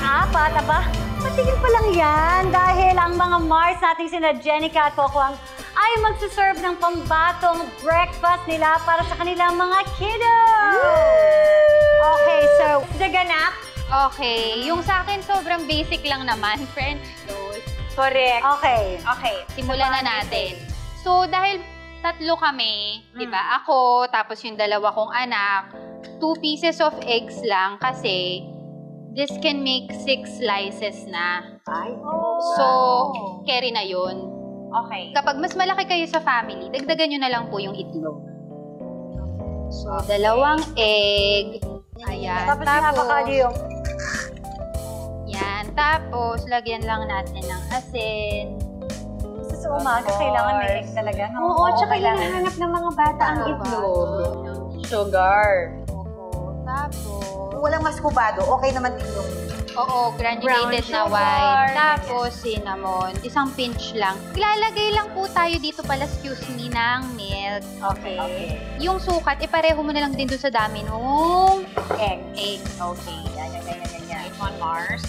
pang-apat, aba, patigil pa lang yan dahil ang mga Mars nating sina Jenica at Coco ay magsaserve ng pambatong breakfast nila para sa kanilang mga kiddos! Okay, so, the ganap? Okay, yung sa akin sobrang basic lang naman, French toast. Correct. Okay. Okay, simulan na natin. So, dahil tatlo kami, di ba? Ako, tapos yung dalawa kong anak, 2 pieces of eggs lang kasi this can make 6 slices na. Ay, so, carry na yun. Okay. Kapag mas malaki kayo sa family, dagdagan nyo na lang po yung itlog. So, 2 egg. Ayan. Tapos yung yan. Tapos, lagyan lang natin ng asin. Sa umaga, kailangan may egg talaga. No? Oo, tsaka hinahanap ng mga bata ang itlog. Sugar. Oo. Tapos, Kung walang maskubado, okay naman itlog. oo, granulated na white. Tapos, cinnamon. Isang pinch lang. Ilalagay lang po tayo dito pala, excuse me, ng milk. Okay. Yung sukat, ipareho mo na lang din doon sa dami nung Egg. Okay. Yan. Next one, Mars.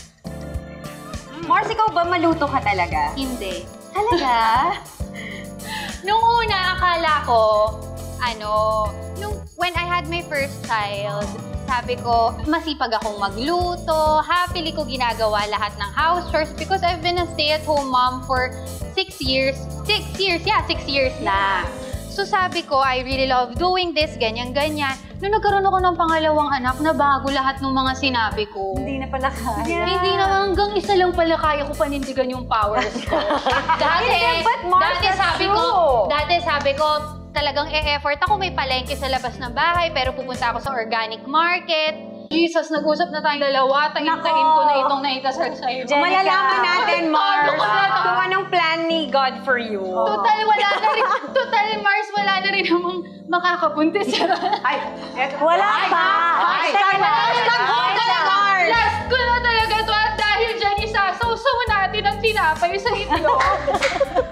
Mars, ikaw ba maluto ka talaga? Hindi. Talaga? Nung una, akala ko, when I had my first child, sabi ko, masipag akong magluto, happily ko ginagawa lahat ng house chores because I've been a stay-at-home mom for 6 years. 6 years na. So sabi ko, I really love doing this, ganyan-ganyan. Nung nagkaroon ako ng pangalawang anak, nabago lahat ng mga sinabi ko. Hindi na pala kaya. Yeah. Hindi na, hanggang isa lang pala kaya ko panindigan yung powers ko. Dati sabi ko, talagang e-effort ako, may palengke sa labas ng bahay, pero pupunta ako sa organic market. Jesus, nag-usap na tayong dalawa, tahin-tahin ko na itong naitasar sa'yo. Malalaman natin, Mars, Ano? kung anong plan ni God for you. Total, Mars, wala na rin namang makakabuntis. Wala pa! Last ko na talaga to at dahil dyan isasaw-saw natin ang tinapay sa itlog.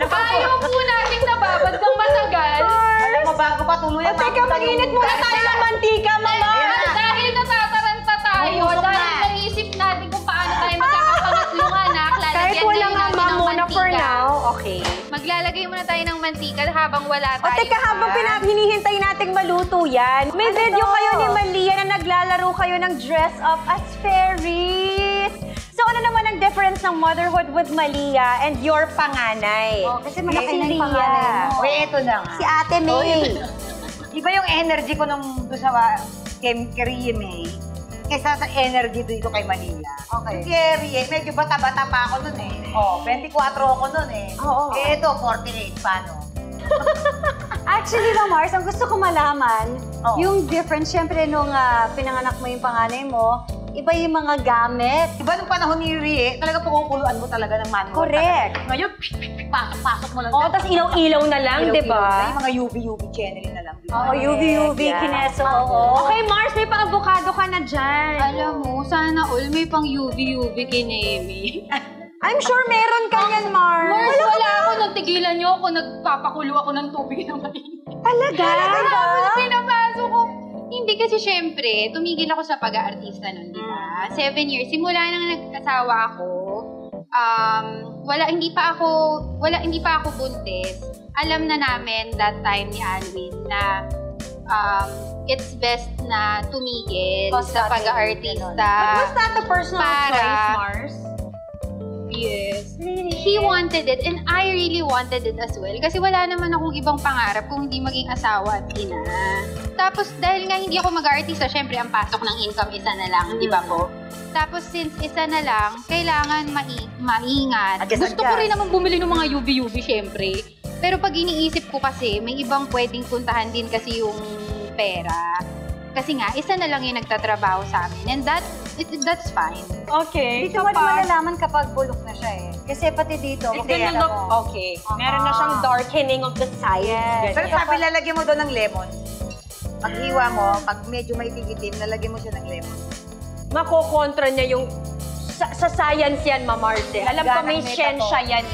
Ayaw po nating nababad ng matagal. Alam mo, bago pa tuluyan. Teka, mag-init muna tayo ng mantika, mama! Dahil natataranta tayo, dahil naisip natin kung paano tayo magkakapangatlong anak, Kahit lalagyan walang natin ama ng muna for mantika. now, okay. Maglalagay muna tayo ng mantika habang wala tayo. Teka, habang hinihintay nating maluto yan, may video kayo ni Malia na naglalaro kayo ng dress up as fairies. So ano naman ang difference ng motherhood with Malia and your panganay? Kasi malaki na yung pangalan mo. Uy, eto na nga. Si Ate May. Iba yung energy ko nung doon sa Ria May kaysa sa energy dito kay Manila. Okay. Yung Ria, medyo bata-bata pa ako nun eh. 24 ako nun eh. Oo. Eh ito, 48, paano? Actually, Mars, ang gusto ko malaman, yung difference, syempre, nung pinanganak mo yung panganay mo, iba yung mga gamit. Diba nung panahon ni Ria, talaga pukukuluan mo talaga ng manual. Correct. Talaga. Ngayon, pasok mo lang. Oo, tapos ilaw-ilaw na lang, di ba? Yung mga UV channel na lang. Oo, UV, kineso, oo. Okay, Mars, may pa-avocado ka na dyan. Alam mo, sana all may pang UV kinemi. I'm sure meron ka yan, Mars. Mars, wala ako. Nagtigilan niyo ako. Nagpapakulo ako ng tubig na mainit. Talaga? Tapos pinapasok ko. Hindi kasi syempre, tumigil ako sa pag-aartista nun, di ba? 7 years. Simula nang nagkasawa ako, hindi pa ako buntis. Alam na namin that time ni Alvin na it's best na tumigil sa pag-aartista. But was that a personal choice, Mars? Yes. He wanted it and I really wanted it as well. Kasi wala naman akong ibang pangarap kung hindi maging asawa at ina. Tapos dahil nga hindi ako mag-artista, syempre ang pasok ng income isa na lang, di ba po? Tapos since isa na lang, kailangan maingat. Gusto ko rin naman bumili ng mga UV syempre. Pero pag iniisip ko kasi, may ibang pwedeng puntahan din kasi yung pera. Kasi nga, isa na lang yung nagtatrabaho sa amin. And that's fine. Okay. Dito mo malalaman kapag bulok na siya eh. Kasi pati dito, It's gonna look okay. Meron na siyang darkening of the sides. Yes. Pero sabi, lalagyan mo doon ng lemon. Pag hiwa mo, pag medyo may tigitim, lalagyan mo siya ng lemon. Makokontra niya yung sa science yan, Ma Mars. Alam ko may siyensya yan.